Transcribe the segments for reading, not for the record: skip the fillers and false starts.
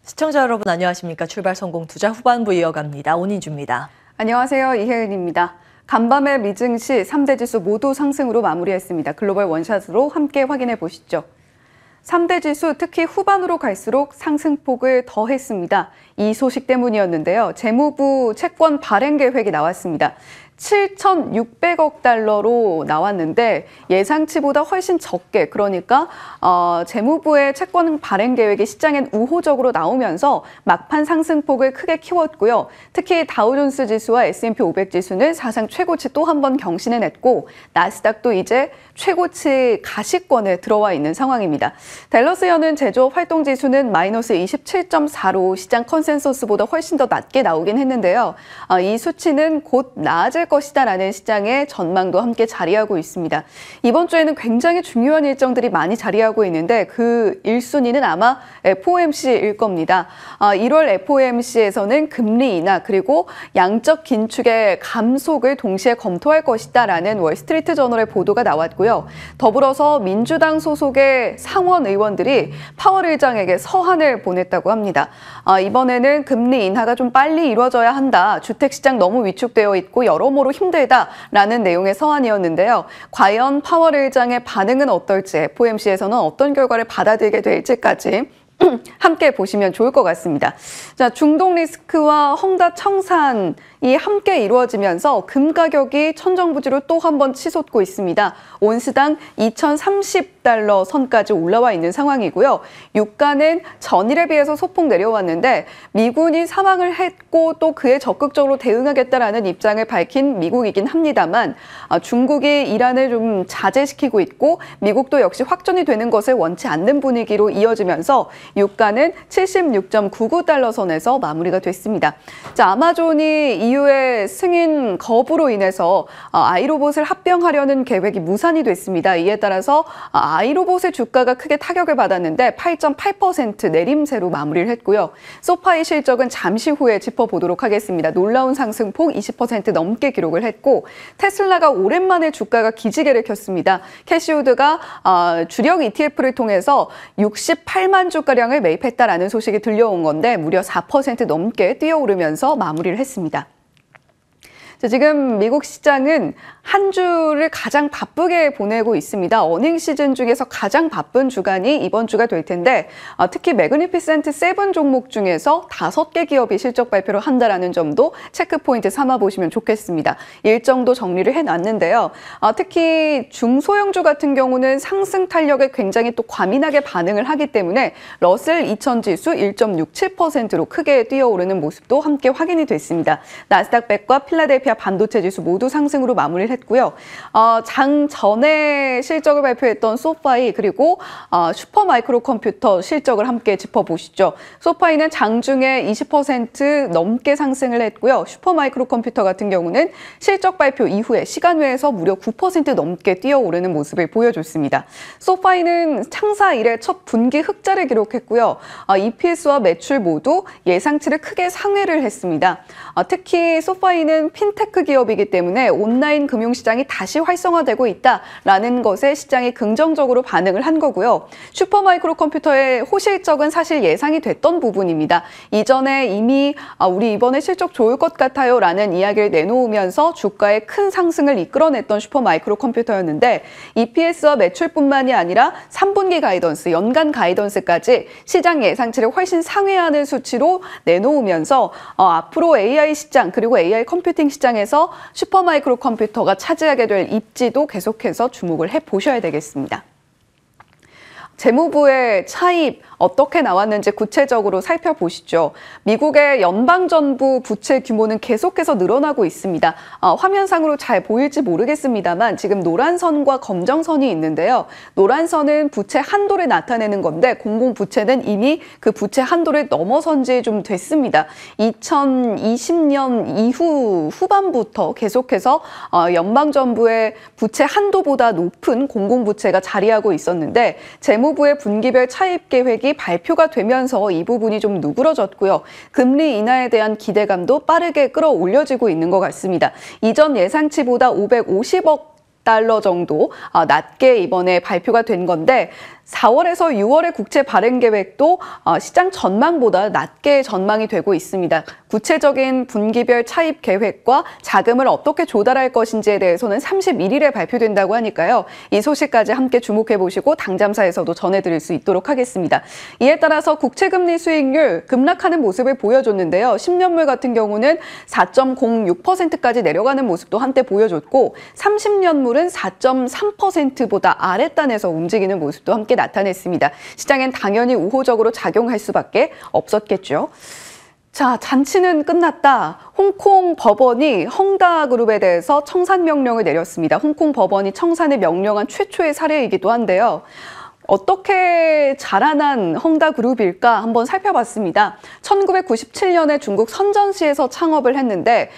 시청자 여러분 안녕하십니까. 출발 성공 투자 후반부 이어갑니다. 온인주입니다. 안녕하세요. 이혜은입니다. 간밤의 미증시 3대 지수 모두 상승으로 마무리했습니다. 글로벌 원샷으로 함께 확인해 보시죠. 3대 지수 특히 후반으로 갈수록 상승폭을 더했습니다. 이 소식 때문이었는데요. 재무부 채권 발행 계획이 나왔습니다. 7,600억 달러로 나왔는데 예상치보다 훨씬 적게, 그러니까 재무부의 채권 발행 계획이 시장엔 우호적으로 나오면서 막판 상승폭을 크게 키웠고요. 특히 다우존스 지수와 S&P 500 지수는 사상 최고치 또 한 번 경신해냈고 나스닥도 이제 최고치 가시권에 들어와 있는 상황입니다. 댈러스 연은 제조업 활동 지수는 마이너스 27.4로 시장 컨센서스보다 훨씬 더 낮게 나오긴 했는데요. 이 수치는 곧 나아질 것이다라는 시장의 전망도 함께 자리하고 있습니다. 이번 주에는 굉장히 중요한 일정들이 많이 자리하고 있는데 그 1순위는 아마 FOMC일 겁니다. 1월 FOMC에서는 금리 인하 그리고 양적 긴축의 감속을 동시에 검토할 것이다라는 월스트리트 저널의 보도가 나왔고요. 더불어서 민주당 소속의 상원 의원들이 파월 의장에게 서한을 보냈다고 합니다. 이번에는 금리 인하가 좀 빨리 이루어져야 한다. 주택시장 너무 위축되어 있고 여러모로 힘들다라는 내용의 서한이었는데요. 과연 파월 의장의 반응은 어떨지, FOMC에서는 어떤 결과를 받아들이게 될지까지 함께 보시면 좋을 것 같습니다. 자, 중동 리스크와 헝다 청산이 함께 이루어지면서 금 가격이 천정부지로 또 한 번 치솟고 있습니다. 온스당 2,030달러 선까지 올라와 있는 상황이고요. 유가는 전일에 비해서 소폭 내려왔는데 미군이 사망을 했고 또 그에 적극적으로 대응하겠다라는 입장을 밝힌 미국이긴 합니다만 중국이 이란을 좀 자제시키고 있고 미국도 역시 확전이 되는 것을 원치 않는 분위기로 이어지면서 유가는 76.99달러 선에서 마무리가 됐습니다. 자, 아마존이 EU의 승인 거부로 인해서 아이로봇을 합병하려는 계획이 무산이 됐습니다. 이에 따라서 아이로봇의 주가가 크게 타격을 받았는데 8.8% 내림세로 마무리를 했고요. 소파의 실적은 잠시 후에 짚어보도록 하겠습니다. 놀라운 상승폭 20% 넘게 기록을 했고 테슬라가 오랜만에 주가가 기지개를 켰습니다. 캐시우드가 주력 ETF를 통해서 68만 주가량을 매입했다라는 소식이 들려온 건데 무려 4% 넘게 뛰어오르면서 마무리를 했습니다. 자, 지금 미국 시장은 한 주를 가장 바쁘게 보내고 있습니다. 어닝 시즌 중에서 가장 바쁜 주간이 이번 주가 될 텐데 특히 매그니피센트 7 종목 중에서 5개 기업이 실적 발표를 한다라는 점도 체크포인트 삼아 보시면 좋겠습니다. 일정도 정리를 해놨는데요. 특히 중소형주 같은 경우는 상승 탄력에 굉장히 또 과민하게 반응을 하기 때문에 러셀 2000 지수 1.67%로 크게 뛰어오르는 모습도 함께 확인이 됐습니다. 나스닥 100과 필라델피아 반도체 지수 모두 상승으로 마무리를 했고요. 장 전에 실적을 발표했던 소파이 그리고 슈퍼마이크로 컴퓨터 실적을 함께 짚어보시죠. 소파이는 장중에 20% 넘게 상승을 했고요. 슈퍼마이크로 컴퓨터 같은 경우는 실적 발표 이후에 시간 외에서 무려 9% 넘게 뛰어오르는 모습을 보여줬습니다. 소파이는 창사 이래 첫 분기 흑자를 기록했고요. EPS와 매출 모두 예상치를 크게 상회를 했습니다. 특히 소파이는 핀테크 기업이기 때문에 온라인 금융시장이 다시 활성화되고 있다라는 것에 시장이 긍정적으로 반응을 한 거고요. 슈퍼마이크로 컴퓨터의 호실적은 사실 예상이 됐던 부분입니다. 이전에 이미 우리 이번에 실적 좋을 것 같아요 라는 이야기를 내놓으면서 주가에 큰 상승을 이끌어냈던 슈퍼마이크로 컴퓨터였는데 EPS와 매출뿐만이 아니라 3분기 가이던스, 연간 가이던스까지 시장 예상치를 훨씬 상회하는 수치로 내놓으면서 앞으로 AI 시장 그리고 AI 컴퓨팅 시장에서 슈퍼마이크로 컴퓨터가 차지하게 될 입지도 계속해서 주목을 해보셔야 되겠습니다. 재무부의 차입 어떻게 나왔는지 구체적으로 살펴보시죠. 미국의 연방정부 부채 규모는 계속해서 늘어나고 있습니다. 화면상으로 잘 보일지 모르겠습니다만 지금 노란 선과 검정 선이 있는데요. 노란 선은 부채 한도를 나타내는 건데 공공부채는 이미 그 부채 한도를 넘어선 지 좀 됐습니다. 2020년 이후 후반부터 계속해서 연방정부의 부채 한도보다 높은 공공부채가 자리하고 있었는데 재무부의 분기별 차입 계획이 발표가 되면서 이 부분이 좀 누그러졌고요. 금리 인하에 대한 기대감도 빠르게 끌어올려지고 있는 것 같습니다. 이전 예상치보다 550억 달러 정도 낮게 이번에 발표가 된 건데 4월에서 6월의 국채 발행 계획도 시장 전망보다 낮게 전망이 되고 있습니다. 구체적인 분기별 차입 계획과 자금을 어떻게 조달할 것인지에 대해서는 31일에 발표된다고 하니까요. 이 소식까지 함께 주목해 보시고 당잠사에서도 전해드릴 수 있도록 하겠습니다. 이에 따라서 국채금리 수익률 급락하는 모습을 보여줬는데요. 10년물 같은 경우는 4.06%까지 내려가는 모습도 한때 보여줬고 30년물은 4.3%보다 아랫단에서 움직이는 모습도 함께 나타냈습니다. 시장엔 당연히 우호적으로 작용할 수밖에 없었겠죠. 자, 잔치는 끝났다. 홍콩 법원이 헝다그룹에 대해서 청산 명령을 내렸습니다. 홍콩 법원이 청산을 명령한 최초의 사례이기도 한데요. 어떻게 자라난 헝다그룹일까 한번 살펴봤습니다. 1997년에 중국 선전시에서 창업을 했는데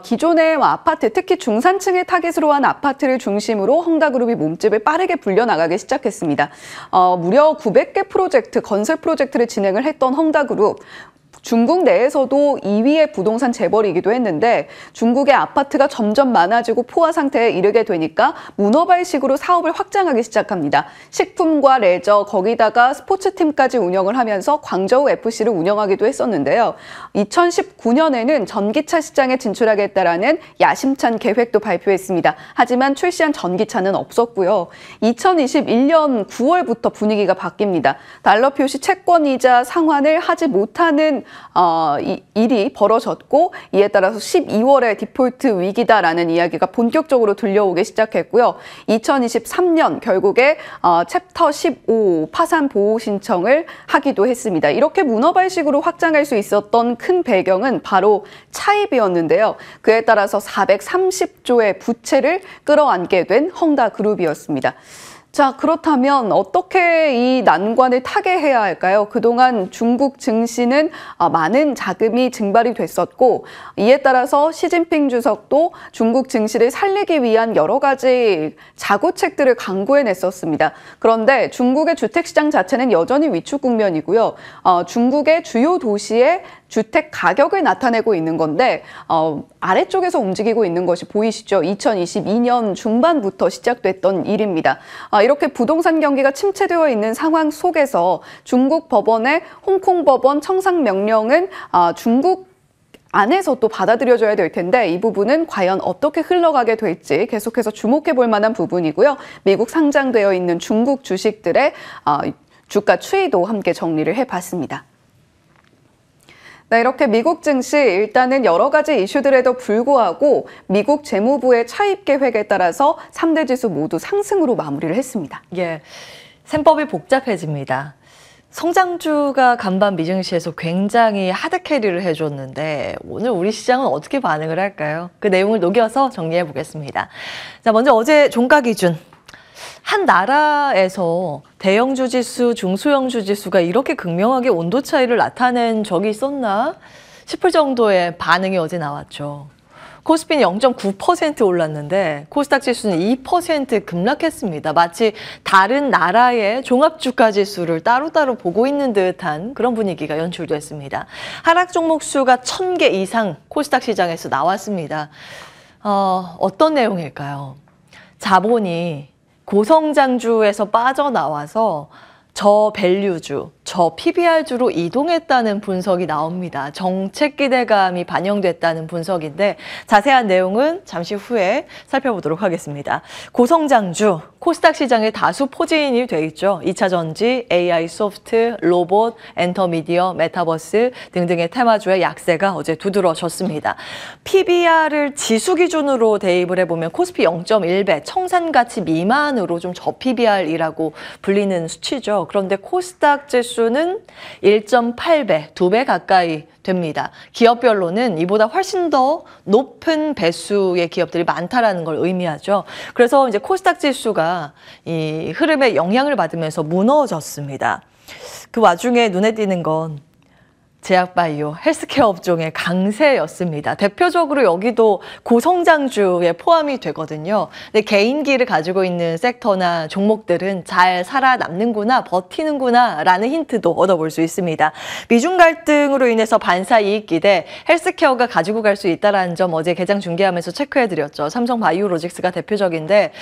기존의 아파트, 특히 중산층을 타깃으로 한 아파트를 중심으로 헝다그룹이 몸집을 빠르게 불려나가기 시작했습니다. 무려 900개 프로젝트, 건설 프로젝트를 진행을 했던 헝다그룹. 중국 내에서도 2위의 부동산 재벌이기도 했는데 중국의 아파트가 점점 많아지고 포화 상태에 이르게 되니까 문어발식으로 사업을 확장하기 시작합니다. 식품과 레저, 거기다가 스포츠팀까지 운영을 하면서 광저우 FC를 운영하기도 했었는데요. 2019년에는 전기차 시장에 진출하겠다라는 야심찬 계획도 발표했습니다. 하지만 출시한 전기차는 없었고요. 2021년 9월부터 분위기가 바뀝니다. 달러 표시 채권이자 상환을 하지 못하는 일이 벌어졌고 이에 따라서 12월에 디폴트 위기다라는 이야기가 본격적으로 들려오기 시작했고요. 2023년 결국에 챕터 15 파산 보호 신청을 하기도 했습니다. 이렇게 문어발식으로 확장할 수 있었던 큰 배경은 바로 차입이었는데요. 그에 따라서 430조의 부채를 끌어안게 된 헝다그룹이었습니다. 자, 그렇다면 어떻게 이 난관을 타개해야 할까요? 그동안 중국 증시는 많은 자금이 증발이 됐었고 이에 따라서 시진핑 주석도 중국 증시를 살리기 위한 여러 가지 자구책들을 강구해냈었습니다. 그런데 중국의 주택시장 자체는 여전히 위축 국면이고요. 중국의 주요 도시의 주택 가격을 나타내고 있는 건데 아래쪽에서 움직이고 있는 것이 보이시죠? 2022년 중반부터 시작됐던 일입니다. 이렇게 부동산 경기가 침체되어 있는 상황 속에서 중국 법원의 홍콩 법원 청산 명령은 중국 안에서 또 받아들여져야 될 텐데 이 부분은 과연 어떻게 흘러가게 될지 계속해서 주목해 볼 만한 부분이고요. 미국 상장되어 있는 중국 주식들의 주가 추이도 함께 정리를 해봤습니다. 네, 이렇게 미국 증시 일단은 여러 가지 이슈들에도 불구하고 미국 재무부의 차입 계획에 따라서 3대 지수 모두 상승으로 마무리를 했습니다. 예, 셈법이 복잡해집니다. 성장주가 간밤 미증시에서 굉장히 하드캐리를 해줬는데 오늘 우리 시장은 어떻게 반응을 할까요? 그 내용을 녹여서 정리해 보겠습니다. 자, 먼저 어제 종가 기준. 한 나라에서 대형주 지수, 중소형주 지수가 이렇게 극명하게 온도 차이를 나타낸 적이 있었나 싶을 정도의 반응이 어제 나왔죠. 코스피는 0.9% 올랐는데 코스닥 지수는 2% 급락했습니다. 마치 다른 나라의 종합주가 지수를 따로따로 보고 있는 듯한 그런 분위기가 연출됐습니다. 하락 종목 수가 1000개 이상 코스닥 시장에서 나왔습니다. 어떤 내용일까요? 자본이 고성장주에서 빠져나와서 저밸류주, 저PBR주로 이동했다는 분석이 나옵니다. 정책 기대감이 반영됐다는 분석인데 자세한 내용은 잠시 후에 살펴보도록 하겠습니다. 고성장주, 코스닥 시장에 다수 포진이 돼 있죠. 2차 전지, AI 소프트, 로봇, 엔터미디어, 메타버스 등등의 테마주의 약세가 어제 두드러졌습니다. PBR을 지수 기준으로 대입을 해보면 코스피 0.1배, 청산가치 미만으로 좀 저PBR이라고 불리는 수치죠. 그런데 코스닥 지수는 1.8배, 2배 가까이 됩니다. 기업별로는 이보다 훨씬 더 높은 배수의 기업들이 많다라는 걸 의미하죠. 그래서 이제 코스닥 지수가 이 흐름에 영향을 받으면서 무너졌습니다. 그 와중에 눈에 띄는 건 제약바이오, 헬스케어 업종의 강세였습니다. 대표적으로 여기도 고성장주에 포함이 되거든요. 근데 개인기를 가지고 있는 섹터나 종목들은 잘 살아남는구나, 버티는구나 라는 힌트도 얻어볼 수 있습니다. 미중 갈등으로 인해서 반사 이익 기대, 헬스케어가 가지고 갈 수 있다는 점 어제 개장 중계하면서 체크해드렸죠. 삼성바이오로직스가 대표적인데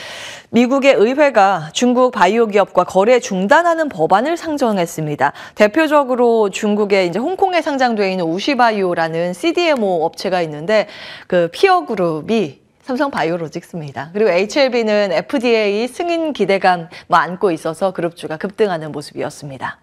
미국의 의회가 중국 바이오 기업과 거래 중단하는 법안을 상정했습니다. 대표적으로 중국의 이제 홍콩에 상장되어 있는 우시바이오라는 CDMO 업체가 있는데 그 피어그룹이 삼성바이오로직스입니다. 그리고 HLB는 FDA 승인 기대감 안고 있어서 그룹주가 급등하는 모습이었습니다.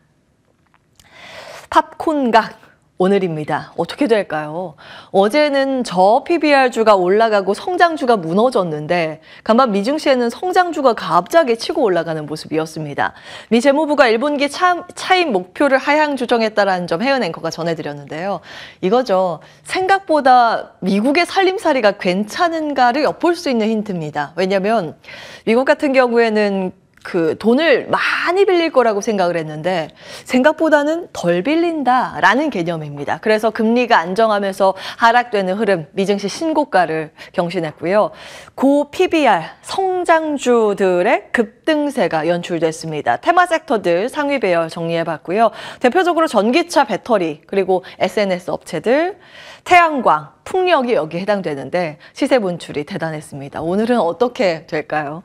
팝콘각 오늘입니다. 어떻게 될까요? 어제는 저 PBR주가 올라가고 성장주가 무너졌는데 간밤 미증시에는 성장주가 갑자기 치고 올라가는 모습이었습니다. 미 재무부가 1분기 차입 목표를 하향 조정했다라는 점 혜은 앵커가 전해드렸는데요. 이거죠. 생각보다 미국의 살림살이가 괜찮은가를 엿볼 수 있는 힌트입니다. 왜냐하면 미국 같은 경우에는 그 돈을 많이 빌릴 거라고 생각을 했는데 생각보다는 덜 빌린다라는 개념입니다. 그래서 금리가 안정하면서 하락되는 흐름, 미증시 신고가를 경신했고요. 고 PBR 성장주들의 급등세가 연출됐습니다. 테마 섹터들 상위 배열 정리해봤고요. 대표적으로 전기차 배터리, 그리고 SNS 업체들, 태양광, 풍력이 여기에 해당되는데 시세 분출이 대단했습니다. 오늘은 어떻게 될까요?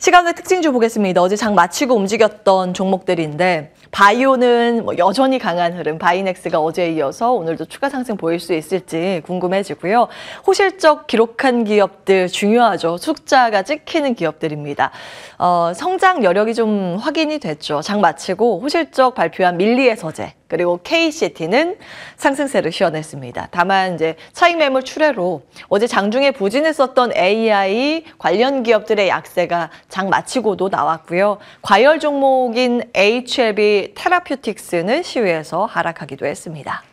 시간의 특징주 보겠습니다. 어제 장 마치고 움직였던 종목들인데 바이오는 여전히 강한 흐름, 바이넥스가 어제에 이어서 오늘도 추가 상승 보일 수 있을지 궁금해지고요. 호실적 기록한 기업들 중요하죠. 숫자가 찍히는 기업들입니다. 성장 여력이 좀 확인이 됐죠. 장 마치고 호실적 발표한 밀리에서제 그리고 KCT는 상승세를 시원했습니다. 다만 이제 차익 매물 출회로 어제 장중에 부진했었던 AI 관련 기업들의 약세가 장 마치고도 나왔고요. 과열 종목인 HLB 테라퓨틱스는 시위에서 하락하기도 했습니다.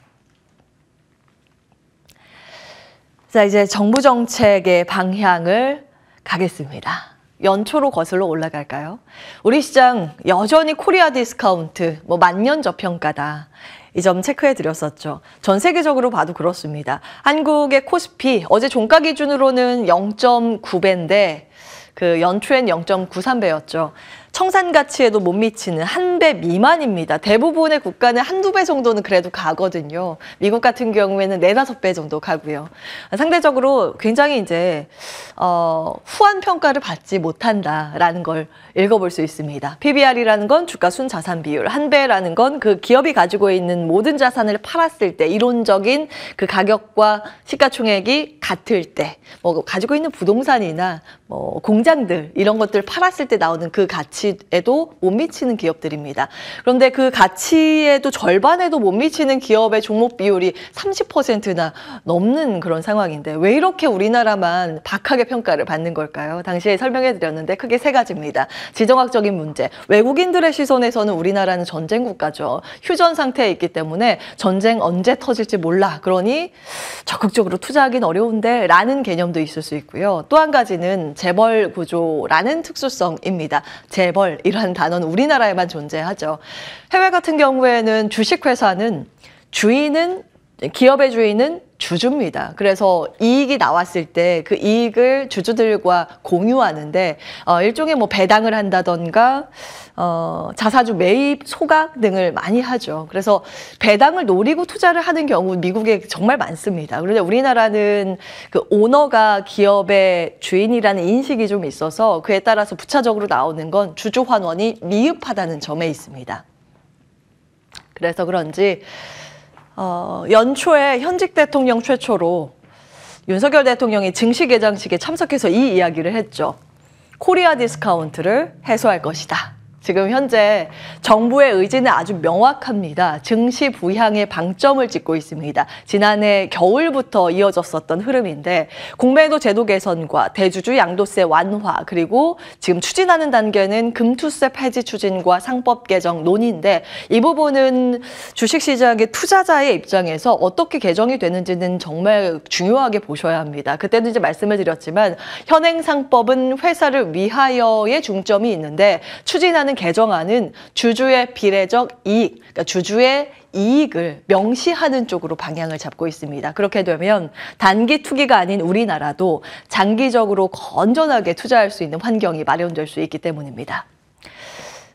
자, 이제 정부 정책의 방향을 가겠습니다. 연초로 거슬러 올라갈까요? 우리 시장 여전히 코리아 디스카운트, 만년 저평가다. 이 점 체크해 드렸었죠. 전 세계적으로 봐도 그렇습니다. 한국의 코스피 어제 종가 기준으로는 0.9배인데 그 연초엔 0.93배였죠. 청산 가치에도 못 미치는 1배 미만입니다. 대부분의 국가는 1~2배 정도는 그래도 가거든요. 미국 같은 경우에는 4~5배 정도 가고요. 상대적으로 굉장히 이제 후한 평가를 받지 못한다라는 걸 읽어볼 수 있습니다. PBR이라는 건 주가 순자산 비율, 1배라는 건 그 기업이 가지고 있는 모든 자산을 팔았을 때 이론적인 그 가격과 시가총액이 같을 때 가지고 있는 부동산이나 공장들 이런 것들 팔았을 때 나오는 그 가치에도 못 미치는 기업들입니다. 그런데 그 가치에도 절반에도 못 미치는 기업의 종목 비율이 30%나 넘는 그런 상황인데 왜 이렇게 우리나라만 박하게 평가를 받는 걸까요? 당시에 설명해 드렸는데 크게 3가지입니다. 지정학적인 문제, 외국인들의 시선에서는 우리나라는 전쟁 국가죠. 휴전 상태에 있기 때문에 전쟁 언제 터질지 몰라. 그러니 적극적으로 투자하기는 어려운데 라는 개념도 있을 수 있고요. 또 한 가지는 재벌 구조라는 특수성입니다. 재벌이라는 단어는 우리나라에만 존재하죠. 해외 같은 경우에는 주식회사는 기업의 주인은 주주입니다. 그래서 이익이 나왔을 때 그 이익을 주주들과 공유하는데 일종의 배당을 한다던가 자사주 매입 소각 등을 많이 하죠. 그래서 배당을 노리고 투자를 하는 경우 미국에 정말 많습니다. 그런데 우리나라는 그 오너가 기업의 주인이라는 인식이 좀 있어서 그에 따라서 부차적으로 나오는 건 주주 환원이 미흡하다는 점에 있습니다. 그래서 그런지 연초에 현직 대통령 최초로 윤석열 대통령이 증시 개장식에 참석해서 이 이야기를 했죠. 코리아 디스카운트를 해소할 것이다. 지금 현재 정부의 의지는 아주 명확합니다. 증시 부양에 방점을 찍고 있습니다. 지난해 겨울부터 이어졌었던 흐름인데 공매도 제도 개선과 대주주 양도세 완화 그리고 지금 추진하는 단계는 금투세 폐지 추진과 상법 개정 논의인데 이 부분은 주식시장의 투자자의 입장에서 어떻게 개정이 되는지는 정말 중요하게 보셔야 합니다. 그때도 이제 말씀을 드렸지만 현행 상법은 회사를 위하여의 중점이 있는데 추진하는 시행하는 개정안은 주주의 비례적 이익, 그러니까 주주의 이익을 명시하는 쪽으로 방향을 잡고 있습니다. 그렇게 되면 단기 투기가 아닌 우리나라도 장기적으로 건전하게 투자할 수 있는 환경이 마련될 수 있기 때문입니다.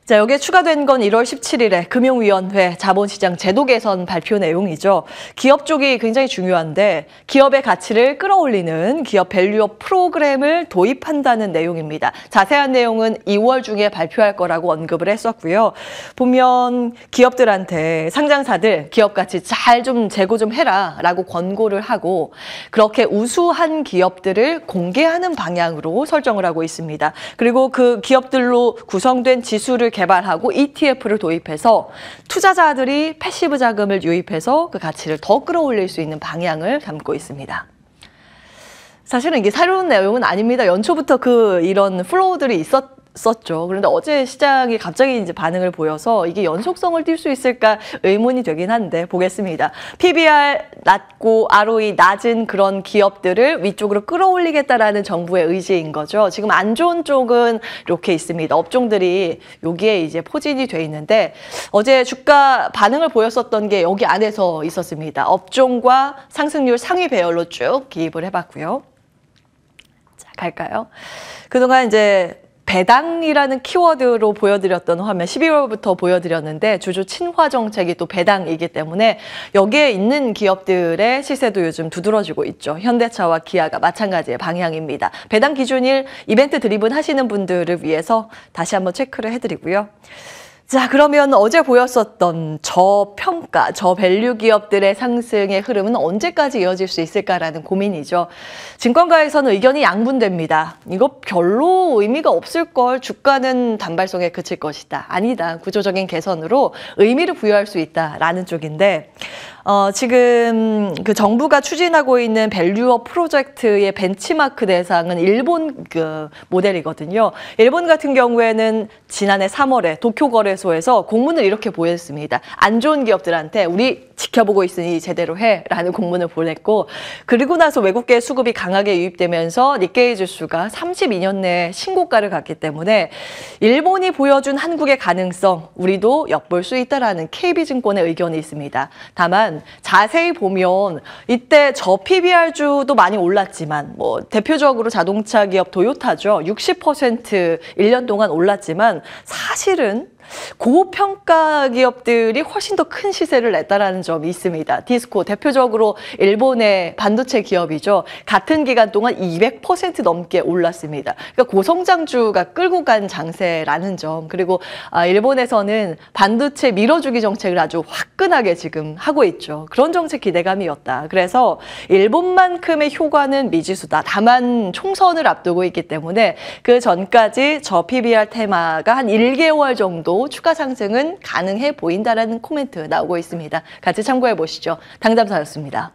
자, 여기에 추가된 건 1월 17일에 금융위원회 자본시장 제도 개선 발표 내용이죠. 기업 쪽이 굉장히 중요한데 기업의 가치를 끌어올리는 기업 밸류업 프로그램을 도입한다는 내용입니다. 자세한 내용은 2월 중에 발표할 거라고 언급을 했었고요. 보면 기업들한테 상장사들 기업 가치 잘 좀 재고 좀 해라 라고 권고를 하고 그렇게 우수한 기업들을 공개하는 방향으로 설정을 하고 있습니다. 그리고 그 기업들로 구성된 지수를 개발하고 ETF를 도입해서 투자자들이 패시브 자금을 유입해서 그 가치를 더 끌어올릴 수 있는 방향을 담고 있습니다. 사실은 이게 새로운 내용은 아닙니다. 연초부터 이런 플로우들이 있었죠. 그런데 어제 시장이 갑자기 이제 반응을 보여서 이게 연속성을 띌 수 있을까 의문이 되긴 한데 보겠습니다. PBR 낮고 ROE 낮은 그런 기업들을 위쪽으로 끌어올리겠다라는 정부의 의지인 거죠. 지금 안 좋은 쪽은 이렇게 있습니다. 업종들이 여기에 이제 포진이 돼 있는데 어제 주가 반응을 보였었던 게 여기 안에서 있었습니다. 업종과 상승률 상위 배열로 쭉 기입을 해봤고요. 자, 갈까요? 그동안 이제 배당이라는 키워드로 보여드렸던 화면 12월부터 보여드렸는데 주주 친화 정책이 또 배당이기 때문에 여기에 있는 기업들의 시세도 요즘 두드러지고 있죠. 현대차와 기아가 마찬가지의 방향입니다. 배당 기준일 이벤트 드리븐 하시는 분들을 위해서 다시 한번 체크를 해드리고요. 자, 그러면 어제 보였었던 저평가, 저밸류 기업들의 상승의 흐름은 언제까지 이어질 수 있을까라는 고민이죠. 증권가에서는 의견이 양분됩니다. 이거 별로 의미가 없을 걸, 주가는 단발성에 그칠 것이다. 아니다. 구조적인 개선으로 의미를 부여할 수 있다라는 쪽인데 지금 그 정부가 추진하고 있는 밸류업 프로젝트의 벤치마크 대상은 일본 그 모델이거든요. 일본 같은 경우에는 지난해 3월에 도쿄거래소에서 공문을 이렇게 보냈습니다. 안 좋은 기업들한테 우리 지켜보고 있으니 제대로 해라는 공문을 보냈고 그리고 나서 외국계 수급이 강하게 유입되면서 니케이 지수가 32년 내에 신고가를 갔기 때문에 일본이 보여준 한국의 가능성 우리도 엿볼 수 있다라는 KB증권의 의견이 있습니다. 다만 자세히 보면 이때 저 PBR주도 많이 올랐지만 뭐 대표적으로 자동차 기업 도요타죠. 60% 1년 동안 올랐지만 사실은 고평가 기업들이 훨씬 더 큰 시세를 냈다라는 점이 있습니다. 디스코 대표적으로 일본의 반도체 기업이죠. 같은 기간 동안 200% 넘게 올랐습니다. 그러니까 고성장주가 끌고 간 장세라는 점. 그리고 일본에서는 반도체 밀어주기 정책을 아주 화끈하게 지금 하고 있죠. 그런 정책 기대감이었다. 그래서 일본만큼의 효과는 미지수다. 다만 총선을 앞두고 있기 때문에 그 전까지 저 PBR 테마가 한 1개월 정도 추가 상승은 가능해 보인다라는 코멘트 나오고 있습니다. 같이 참고해 보시죠. 당담사였습니다.